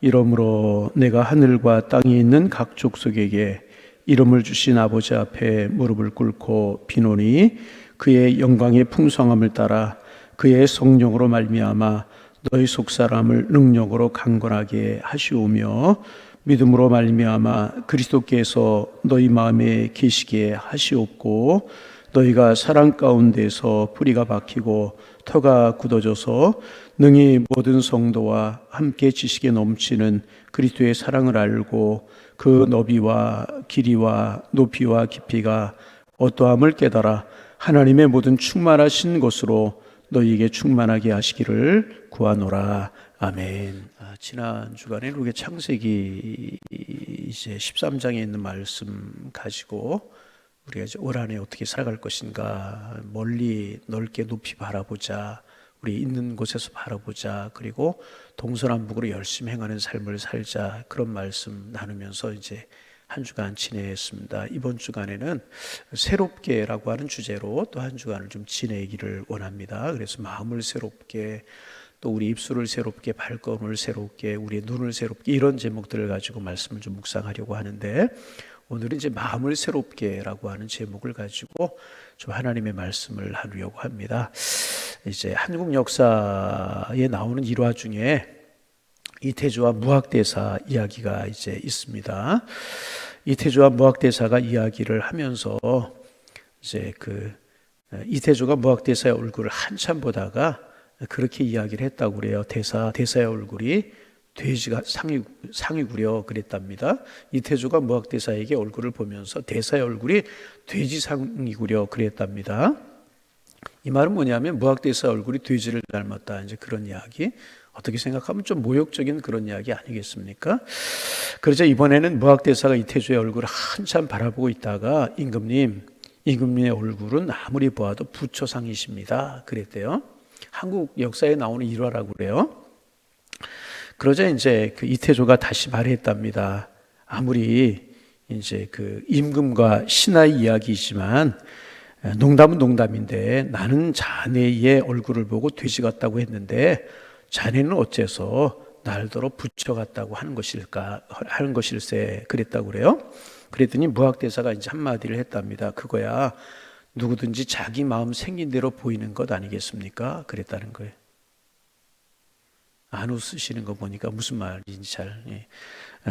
이러므로 내가 하늘과 땅에 있는 각 족속에게 이름을 주신 아버지 앞에 무릎을 꿇고 비노니 그의 영광의 풍성함을 따라 그의 성령으로 말미암아 너희 속사람을 능력으로 강건하게 하시오며 믿음으로 말미암아 그리스도께서 너희 마음에 계시게 하시옵고 너희가 사랑 가운데서 뿌리가 박히고 터가 굳어져서 능히 모든 성도와 함께 지식에 넘치는 그리스도의 사랑을 알고 그 너비와 길이와 높이와 깊이가 어떠함을 깨달아 하나님의 모든 충만하신 것으로 너희에게 충만하게 하시기를 구하노라. 아멘. 지난 주간에 우리가 창세기 이제 13장에 있는 말씀 가지고 우리가 이제 올 한해 어떻게 살아갈 것인가, 멀리 넓게 높이 바라보자, 우리 있는 곳에서 바라보자, 그리고 동서남북으로 열심히 행하는 삶을 살자, 그런 말씀 나누면서 이제 한 주간 지내했습니다. 이번 주간에는 새롭게라고 하는 주제로 또 한 주간을 좀 지내기를 원합니다. 그래서 마음을 새롭게, 또 우리 입술을 새롭게, 발걸음을 새롭게, 우리의 눈을 새롭게, 이런 제목들을 가지고 말씀을 좀 묵상하려고 하는데, 오늘은 이제 마음을 새롭게라고 하는 제목을 가지고 좀 하나님의 말씀을 하려고 합니다. 이제 한국 역사에 나오는 일화 중에 이태조와 무학대사 이야기가 이제 있습니다. 이태조와 무학대사가 이야기를 하면서 이제 이태조가 무학대사의 얼굴을 한참 보다가 그렇게 이야기를 했다고 그래요. 대사의 얼굴이 돼지가 상이구려 그랬답니다. 이태조가 무학대사에게 얼굴을 보면서 대사의 얼굴이 돼지상이구려 그랬답니다. 이 말은 뭐냐면 무학대사 얼굴이 돼지를 닮았다, 이제 그런 이야기. 어떻게 생각하면 좀 모욕적인 그런 이야기 아니겠습니까? 그러자 이번에는 무학대사가 이태조의 얼굴을 한참 바라보고 있다가 임금님의 얼굴은 아무리 보아도 부처상이십니다 그랬대요. 한국 역사에 나오는 일화라고 그래요. 그러자 이제 이태조가 다시 말했답니다. 아무리 이제 임금과 신하의 이야기이지만 농담은 농담인데 나는 자네의 얼굴을 보고 돼지 같다고 했는데 자네는 어째서 날더러 부처 같다고 하는 것일세 그랬다고 그래요. 그랬더니 무학대사가 이제 한마디를 했답니다. 그거야 누구든지 자기 마음 생긴 대로 보이는 것 아니겠습니까? 그랬다는 거예요. 안 웃으시는 거 보니까 무슨 말인지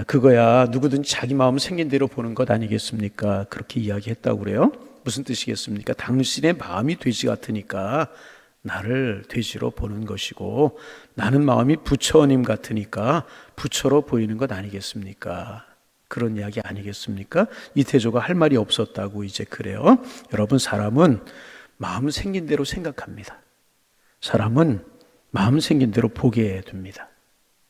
그거야 누구든지 자기 마음 생긴 대로 보는 것 아니겠습니까? 그렇게 이야기했다고 그래요. 무슨 뜻이겠습니까? 당신의 마음이 돼지 같으니까 나를 돼지로 보는 것이고 나는 마음이 부처님 같으니까 부처로 보이는 것 아니겠습니까? 그런 이야기 아니겠습니까? 이태조가 할 말이 없었다고 이제 그래요. 여러분, 사람은 마음 생긴 대로 생각합니다. 사람은 마음 생긴 대로 보게 됩니다.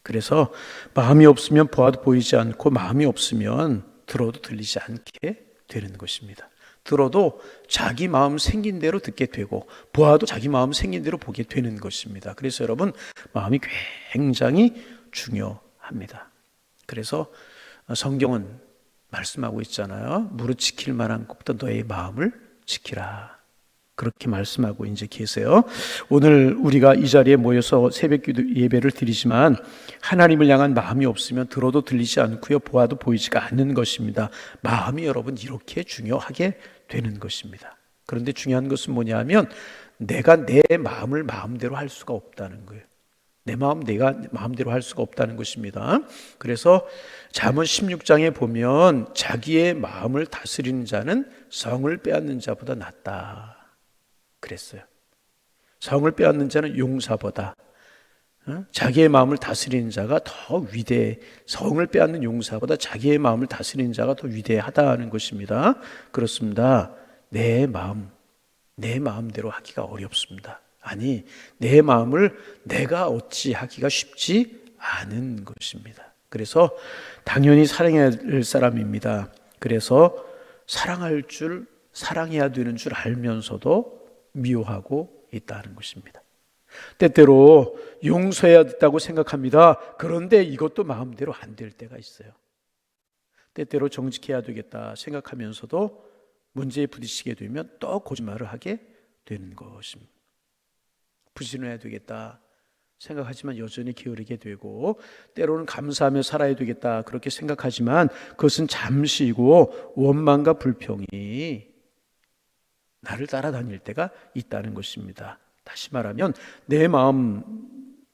그래서 마음이 없으면 보아도 보이지 않고 마음이 없으면 들어도 들리지 않게 되는 것입니다. 들어도 자기 마음 생긴 대로 듣게 되고 보아도 자기 마음 생긴 대로 보게 되는 것입니다. 그래서 여러분, 마음이 굉장히 중요합니다. 그래서 성경은 말씀하고 있잖아요. 무릇 지킬 만한 것보다 너의 마음을 지키라. 그렇게 말씀하고 이제 계세요. 오늘 우리가 이 자리에 모여서 새벽기도 예배를 드리지만 하나님을 향한 마음이 없으면 들어도 들리지 않고요, 보아도 보이지가 않는 것입니다. 마음이 여러분 이렇게 중요하게 되는 것입니다. 그런데 중요한 것은 뭐냐면 내가 내 마음을 마음대로 할 수가 없다는 거예요. 내 마음 내가 마음대로 할 수가 없다는 것입니다. 그래서 잠언 16장에 보면 자기의 마음을 다스리는 자는 성을 빼앗는 자보다 낫다 그랬어요. 성을 빼앗는 자는 용사보다 자기의 마음을 다스리는 자가 더 위대해. 성을 빼앗는 용사보다 자기의 마음을 다스리는 자가 더 위대하다는 것입니다. 그렇습니다. 내 마음대로 하기가 어렵습니다. 아니, 내 마음을 내가 어찌 하기가 쉽지 않은 것입니다. 그래서 당연히 사랑해야 할 사람입니다. 그래서 사랑해야 되는 줄 알면서도 미워하고 있다는 것입니다. 때때로 용서해야 된다고 생각합니다. 그런데 이것도 마음대로 안 될 때가 있어요. 때때로 정직해야 되겠다 생각하면서도 문제에 부딪히게 되면 또 거짓말을 하게 되는 것입니다. 부지런해야 되겠다 생각하지만 여전히 게으르게 되고, 때로는 감사하며 살아야 되겠다 그렇게 생각하지만 그것은 잠시이고 원망과 불평이 나를 따라다닐 때가 있다는 것입니다. 다시 말하면 내 마음을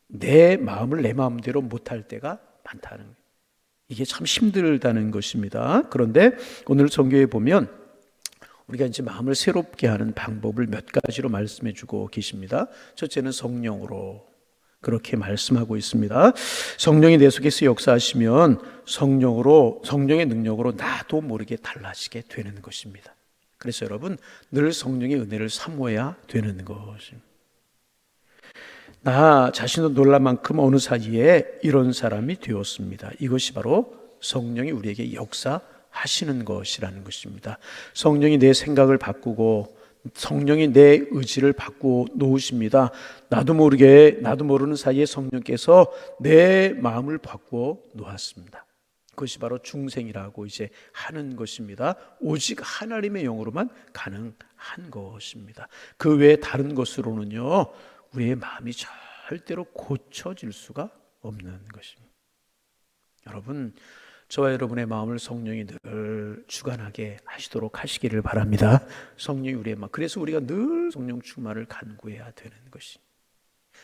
내 마음대로 못할 때가 많다는 거예요. 이게 참 힘들다는 것입니다. 그런데 오늘 성경에 보면 우리가 이제 마음을 새롭게 하는 방법을 몇 가지로 말씀해 주고 계십니다. 첫째는 성령으로 그렇게 말씀하고 있습니다. 성령이 내 속에서 역사하시면 성령의 능력으로 나도 모르게 달라지게 되는 것입니다. 그래서 여러분 늘 성령의 은혜를 사모해야 되는 것입니다. 나 자신도 놀랄 만큼 어느 사이에 이런 사람이 되었습니다. 이것이 바로 성령이 우리에게 역사하시는 것이라는 것입니다. 성령이 내 생각을 바꾸고 성령이 내 의지를 바꾸어 놓으십니다. 나도 모르는 사이에 성령께서 내 마음을 바꾸어 놓았습니다. 그것이 바로 중생이라고 이제 하는 것입니다. 오직 하나님의 영으로만 가능한 것입니다. 그 외에 다른 것으로는요, 우리의 마음이 절대로 고쳐질 수가 없는 것입니다. 여러분, 저와 여러분의 마음을 성령이 늘 주관하게 하시도록 하시기를 바랍니다. 성령이 우리의 마음, 그래서 우리가 늘 성령 충만을 간구해야 되는 것이.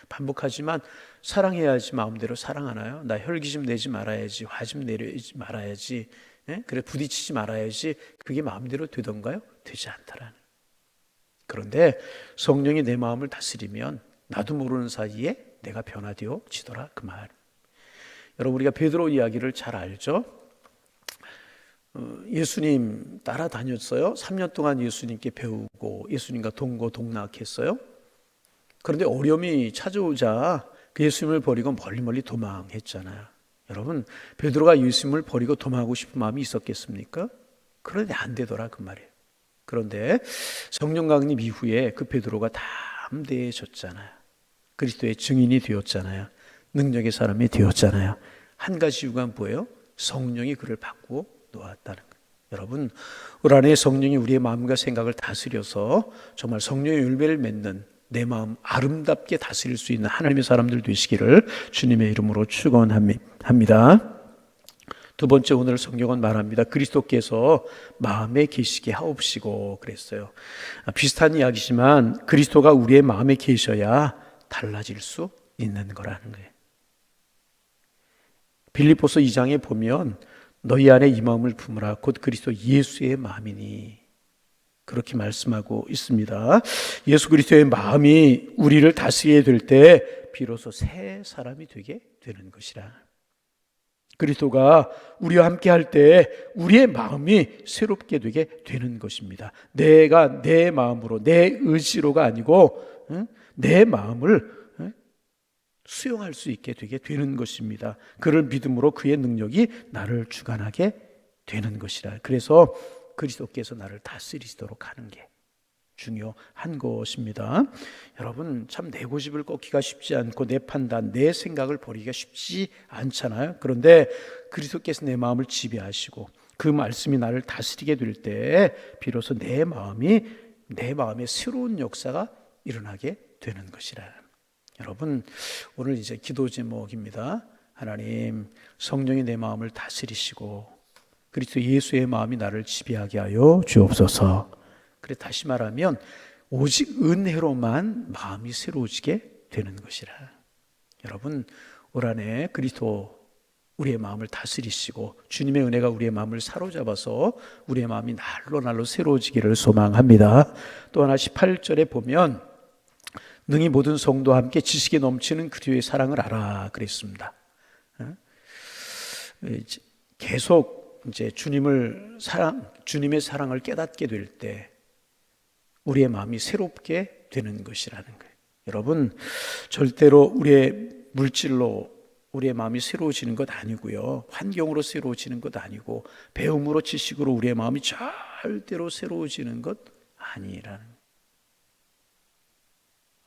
반복하지만 사랑해야지 마음대로 사랑하나요? 나 혈기심 내지 말아야지, 화심 내지 말아야지, 그래 부딪히지 말아야지, 그게 마음대로 되던가요? 되지 않더라는. 그런데 성령이 내 마음을 다스리면 나도 모르는 사이에 내가 변화되어지더라 그 말. 여러분 우리가 베드로 이야기를 잘 알죠? 예수님 따라다녔어요. 3년 동안 예수님께 배우고 예수님과 동고동락했어요. 그런데 어려움이 찾아오자 그 예수님을 버리고 멀리 도망했잖아요. 여러분 베드로가 예수님을 버리고 도망하고 싶은 마음이 있었겠습니까? 그런데 안 되더라 그 말이에요. 그런데 성령 강림 이후에 그 베드로가 담대해졌잖아요. 그리스도의 증인이 되었잖아요. 능력의 사람이 되었잖아요. 한 가지 이유가 뭐예요? 성령이 그를 바꾸어 놓았다는 거예요. 여러분, 올 한해 성령이 우리의 마음과 생각을 다스려서 정말 성령의 열매를 맺는 내 마음 아름답게 다스릴 수 있는 하나님의 사람들 되시기를 주님의 이름으로 축원합니다. 두 번째, 오늘 성경은 말합니다. 그리스도께서 마음에 계시게 하옵시고 그랬어요. 비슷한 이야기지만 그리스도가 우리의 마음에 계셔야 달라질 수 있는 거라는 거예요. 빌립보서 2장에 보면 너희 안에 이 마음을 품으라 곧 그리스도 예수의 마음이니 그렇게 말씀하고 있습니다. 예수 그리스도의 마음이 우리를 다스리게 될 때 비로소 새 사람이 되게 되는 것이라. 그리스도가 우리와 함께 할 때 우리의 마음이 새롭게 되게 되는 것입니다. 내가 내 마음으로 내 의지로가 아니고 내 마음을 수용할 수 있게 되게 되는 것입니다. 그를 믿음으로 그의 능력이 나를 주관하게 되는 것이라. 그래서 그리스도께서 나를 다스리시도록 하는 게 중요한 것입니다. 여러분 참 내 고집을 꺾기가 쉽지 않고 내 판단, 내 생각을 버리기가 쉽지 않잖아요. 그런데 그리스도께서 내 마음을 지배하시고 그 말씀이 나를 다스리게 될 때 비로소 내 마음에 새로운 역사가 일어나게 되는 것이라. 여러분 오늘 이제 기도 제목입니다. 하나님 성령이 내 마음을 다스리시고 그리스도 예수의 마음이 나를 지배하게 하여 주옵소서. 그래 다시 말하면 오직 은혜로만 마음이 새로워지게 되는 것이라. 여러분 올 한해 그리스도 우리의 마음을 다스리시고 주님의 은혜가 우리의 마음을 사로잡아서 우리의 마음이 날로 새로워지기를 소망합니다. 또 하나 18절에 보면 능히 모든 성도와 함께 지식에 넘치는 그리스도의 사랑을 알아 그랬습니다. 계속 이제 주님의 사랑을 깨닫게 될 때 우리의 마음이 새롭게 되는 것이라는 거예요. 여러분 절대로 우리의 물질로 우리의 마음이 새로워지는 것 아니고요. 환경으로 새로워지는 것 아니고 배움으로 지식으로 우리의 마음이 절대로 새로워지는 것 아니라는 거예요.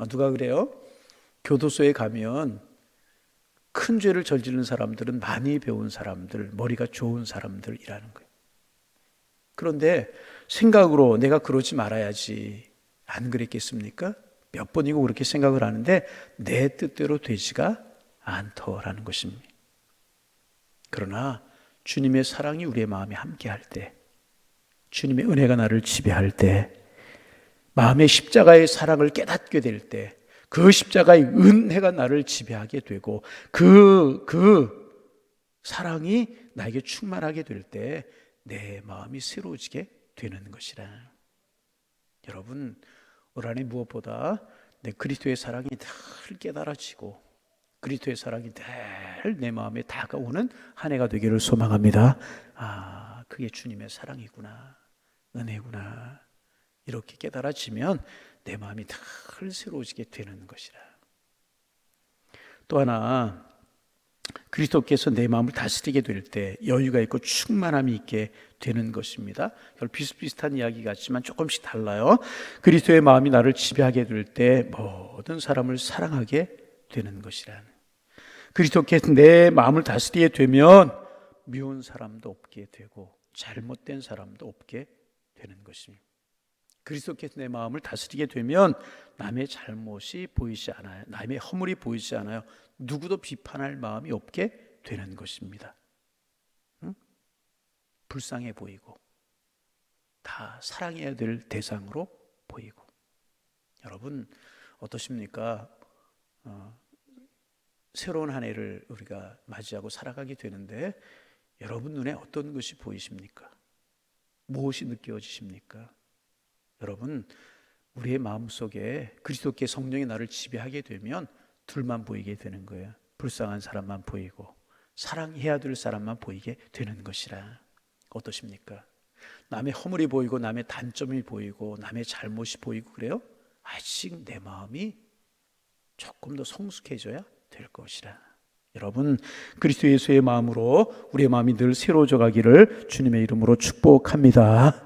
누가 그래요? 교도소에 가면 큰 죄를 저지른 사람들은 많이 배운 사람들, 머리가 좋은 사람들이라는 거예요. 그런데 생각으로 내가 그러지 말아야지 안 그랬겠습니까? 몇 번이고 그렇게 생각을 하는데 내 뜻대로 되지가 않더라는 것입니다. 그러나 주님의 사랑이 우리의 마음에 함께할 때, 주님의 은혜가 나를 지배할 때, 마음의 십자가의 사랑을 깨닫게 될 때, 그 십자가의 은혜가 나를 지배하게 되고 그 사랑이 나에게 충만하게 될 때 내 마음이 새로워지게 되는 것이라. 여러분, 올 한해 무엇보다 내 그리스도의 사랑이 늘 깨달아지고 그리스도의 사랑이 늘 내 마음에 다가오는 한 해가 되기를 소망합니다. 그게 주님의 사랑이구나, 은혜구나, 이렇게 깨달아지면 내 마음이 늘 새로워지게 되는 것이라. 또 하나, 그리스도께서 내 마음을 다스리게 될 때 여유가 있고 충만함이 있게 되는 것입니다. 비슷비슷한 이야기 같지만 조금씩 달라요. 그리스도의 마음이 나를 지배하게 될 때 모든 사람을 사랑하게 되는 것이라는. 그리스도께서 내 마음을 다스리게 되면 미운 사람도 없게 되고 잘못된 사람도 없게 되는 것입니다. 그리스도께서 내 마음을 다스리게 되면 남의 잘못이 보이지 않아요. 남의 허물이 보이지 않아요. 누구도 비판할 마음이 없게 되는 것입니다. 불쌍해 보이고 다 사랑해야 될 대상으로 보이고. 여러분 어떠십니까? 새로운 한 해를 우리가 맞이하고 살아가게 되는데 여러분 눈에 어떤 것이 보이십니까? 무엇이 느껴지십니까? 여러분, 우리의 마음속에 그리스도께 성령이 나를 지배하게 되면 둘만 보이게 되는 거예요. 불쌍한 사람만 보이고 사랑해야 될 사람만 보이게 되는 것이라. 어떠십니까? 남의 허물이 보이고 남의 단점이 보이고 남의 잘못이 보이고 그래요? 아직 내 마음이 조금 더 성숙해져야 될 것이라. 여러분, 그리스도 예수의 마음으로 우리의 마음이 늘 새로워져 가기를 주님의 이름으로 축복합니다.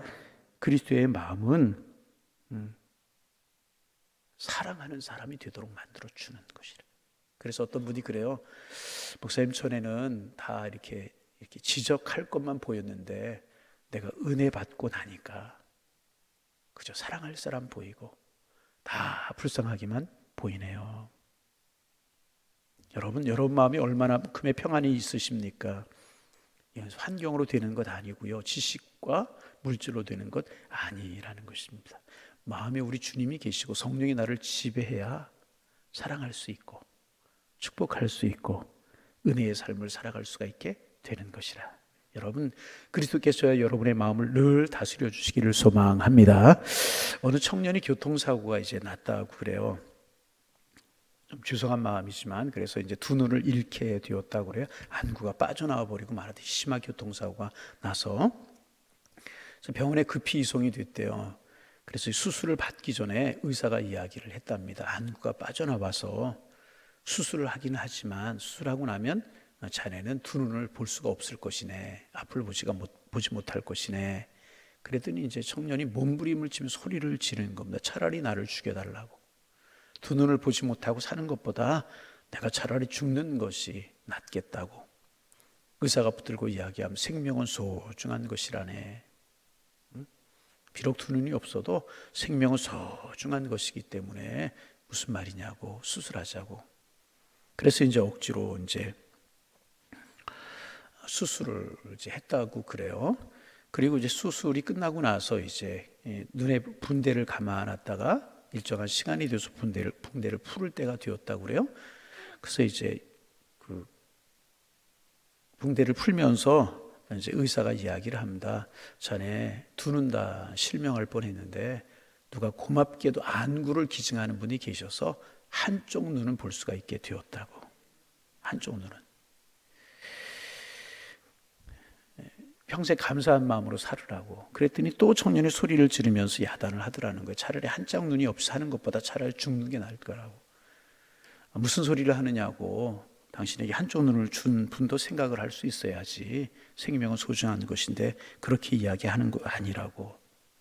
그리스도의 마음은 사랑하는 사람이 되도록 만들어주는 것이라. 그래서 어떤 분이 그래요. 목사님, 전에는 다 이렇게 지적할 것만 보였는데 내가 은혜 받고 나니까 그저 사랑할 사람 보이고 다 불쌍하기만 보이네요. 여러분 마음이 얼마나큼의 평안이 있으십니까? 이건 환경으로 되는 것 아니고요, 지식과 물질로 되는 것 아니라는 것입니다. 마음에 우리 주님이 계시고 성령이 나를 지배해야 사랑할 수 있고 축복할 수 있고 은혜의 삶을 살아갈 수가 있게 되는 것이라. 여러분, 그리스도께서야 여러분의 마음을 늘 다스려 주시기를 소망합니다. 어느 청년이 교통사고가 이제 났다고 그래요. 좀 죄송한 마음이지만 그래서 이제 두 눈을 잃게 되었다고 그래요. 안구가 빠져나와 버리고 말하듯이 심한 교통사고가 나서 병원에 급히 이송이 됐대요. 그래서 수술을 받기 전에 의사가 이야기를 했답니다. 안구가 빠져나와서 수술을 하긴 하지만 수술하고 나면 자네는 두 눈을 볼 수가 없을 것이네. 앞을 보지 못할 것이네. 그랬더니 이제 청년이 몸부림을 치며 소리를 지르는 겁니다. 차라리 나를 죽여달라고. 두 눈을 보지 못하고 사는 것보다 내가 차라리 죽는 것이 낫겠다고. 의사가 붙들고 이야기하면 생명은 소중한 것이라네. 비록 두 눈이 없어도 생명은 소중한 것이기 때문에 무슨 말이냐고, 수술하자고. 그래서 이제 억지로 이제 수술을 이제 했다고 그래요. 그리고 이제 수술이 끝나고 나서 이제 눈에 붕대를 감아놨다가 일정한 시간이 돼서 붕대를 풀을 때가 되었다고 그래요. 그래서 이제 그 붕대를 풀면서 이제 의사가 이야기를 합니다. 자네 두 눈 다 실명할 뻔했는데 누가 고맙게도 안구를 기증하는 분이 계셔서 한쪽 눈은 볼 수가 있게 되었다고. 한쪽 눈은. 평생 감사한 마음으로 살으라고. 그랬더니 또 청년이 소리를 지르면서 야단을 하더라는 거예요. 차라리 한쪽 눈이 없이 사는 것보다 차라리 죽는 게 나을 거라고. 무슨 소리를 하느냐고. 당신에게 한쪽 눈을 준 분도 생각을 할 수 있어야지. 생명은 소중한 것인데 그렇게 이야기하는 거 아니라고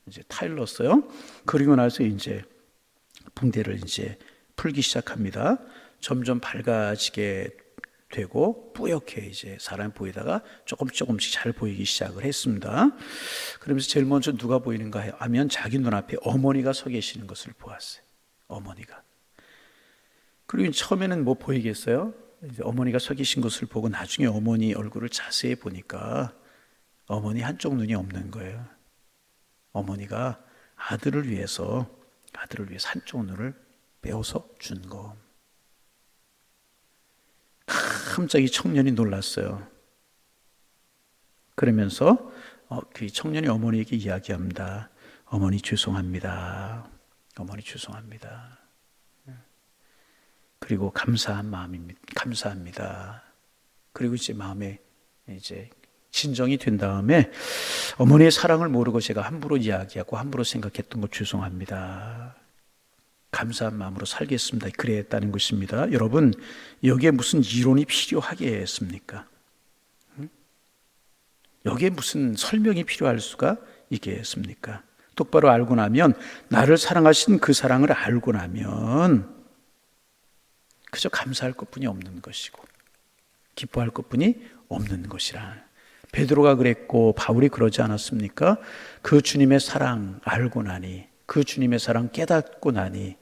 이제 타일렀어요. 그리고 나서 이제 붕대를 이제 풀기 시작합니다. 점점 밝아지게 되고 뿌옇게 이제 사람이 보이다가 조금씩 잘 보이기 시작을 했습니다. 그러면서 제일 먼저 누가 보이는가 하면 자기 눈앞에 어머니가 서 계시는 것을 보았어요. 어머니가. 그리고 처음에는 뭐 보이겠어요? 이제 어머니가 서 계신 것을 보고 나중에 어머니 얼굴을 자세히 보니까 어머니 한쪽 눈이 없는 거예요. 어머니가 아들을 위해서 한쪽 눈을 빼어서 준 거. 갑자기 청년이 놀랐어요. 그러면서 그 청년이 어머니에게 이야기합니다. 어머니 죄송합니다. 어머니 죄송합니다. 그리고 감사합니다. 그리고 이제 마음에 이제 진정이 된 다음에 어머니의 사랑을 모르고 제가 함부로 이야기하고 함부로 생각했던 거 죄송합니다. 감사한 마음으로 살겠습니다. 그랬다는 것입니다. 여러분, 여기에 무슨 이론이 필요하겠습니까? 여기에 무슨 설명이 필요할 수가 있겠습니까? 똑바로 알고 나면, 나를 사랑하신 그 사랑을 알고 나면 그저 감사할 것뿐이 없는 것이고 기뻐할 것뿐이 없는 것이라. 베드로가 그랬고 바울이 그러지 않았습니까? 그 주님의 사랑 알고 나니, 그 주님의 사랑 깨닫고 나니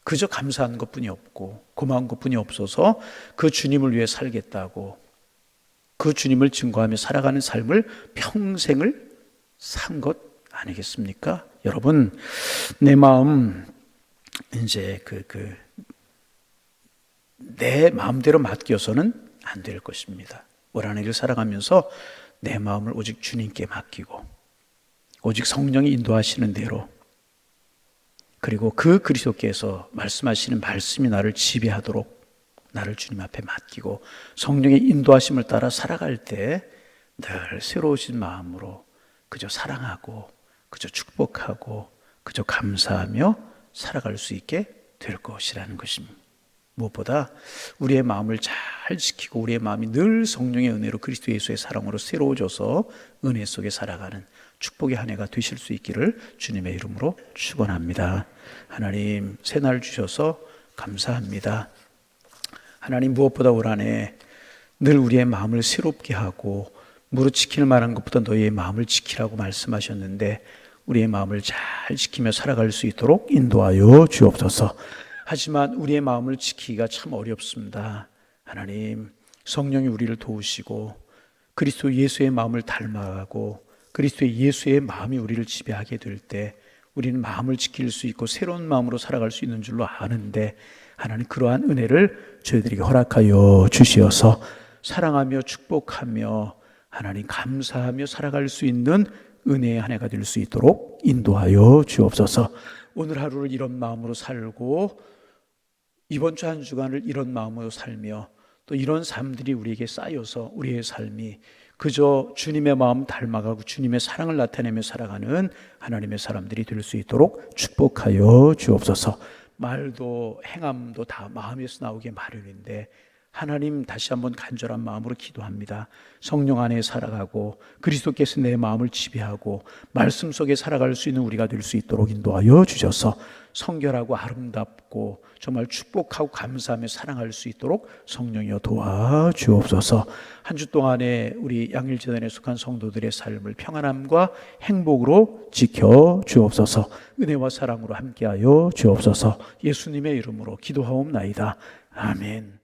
그저 감사한 것뿐이 없고 고마운 것뿐이 없어서 그 주님을 위해 살겠다고, 그 주님을 증거하며 살아가는 삶을 평생을 산 것 아니겠습니까? 여러분, 내 마음 이제 내 마음대로 맡겨서는 안 될 것입니다. 올 한 해를 살아가면서 내 마음을 오직 주님께 맡기고 오직 성령이 인도하시는 대로, 그리고 그 그리스도께서 말씀하시는 말씀이 나를 지배하도록 나를 주님 앞에 맡기고 성령의 인도하심을 따라 살아갈 때 늘 새로우신 마음으로 그저 사랑하고 그저 축복하고 그저 감사하며 살아갈 수 있게 될 것이라는 것입니다. 무엇보다 우리의 마음을 잘 지키고 우리의 마음이 늘 성령의 은혜로 그리스도 예수의 사랑으로 새로워져서 은혜 속에 살아가는 축복의 한 해가 되실 수 있기를 주님의 이름으로 축원합니다. 하나님, 새날 주셔서 감사합니다. 하나님, 무엇보다 올 한 해 늘 우리의 마음을 새롭게 하고 무릇 지킬 만한 것보다 너희의 마음을 지키라고 말씀하셨는데 우리의 마음을 잘 지키며 살아갈 수 있도록 인도하여 주옵소서. 하지만 우리의 마음을 지키기가 참 어렵습니다. 하나님, 성령이 우리를 도우시고 그리스도 예수의 마음을 닮아가고 그리스도 예수의 마음이 우리를 지배하게 될 때 우리는 마음을 지킬 수 있고 새로운 마음으로 살아갈 수 있는 줄로 아는데, 하나님 그러한 은혜를 저희들에게 허락하여 주시어서 사랑하며 축복하며 하나님 감사하며 살아갈 수 있는 은혜의 한 해가 될 수 있도록 인도하여 주옵소서. 오늘 하루를 이런 마음으로 살고 이번 주 한 주간을 이런 마음으로 살며 또 이런 삶들이 우리에게 쌓여서 우리의 삶이 그저 주님의 마음 닮아가고 주님의 사랑을 나타내며 살아가는 하나님의 사람들이 될 수 있도록 축복하여 주옵소서. 말도 행함도 다 마음에서 나오게 마련인데 하나님, 다시 한번 간절한 마음으로 기도합니다. 성령 안에 살아가고 그리스도께서 내 마음을 지배하고 말씀 속에 살아갈 수 있는 우리가 될 수 있도록 인도하여 주셔서 성결하고 아름답고 정말 축복하고 감사하며 사랑할 수 있도록 성령이여 도와주옵소서. 한 주 동안에 우리 양일재단에 속한 성도들의 삶을 평안함과 행복으로 지켜주옵소서. 은혜와 사랑으로 함께하여 주옵소서. 예수님의 이름으로 기도하옵나이다. 아멘.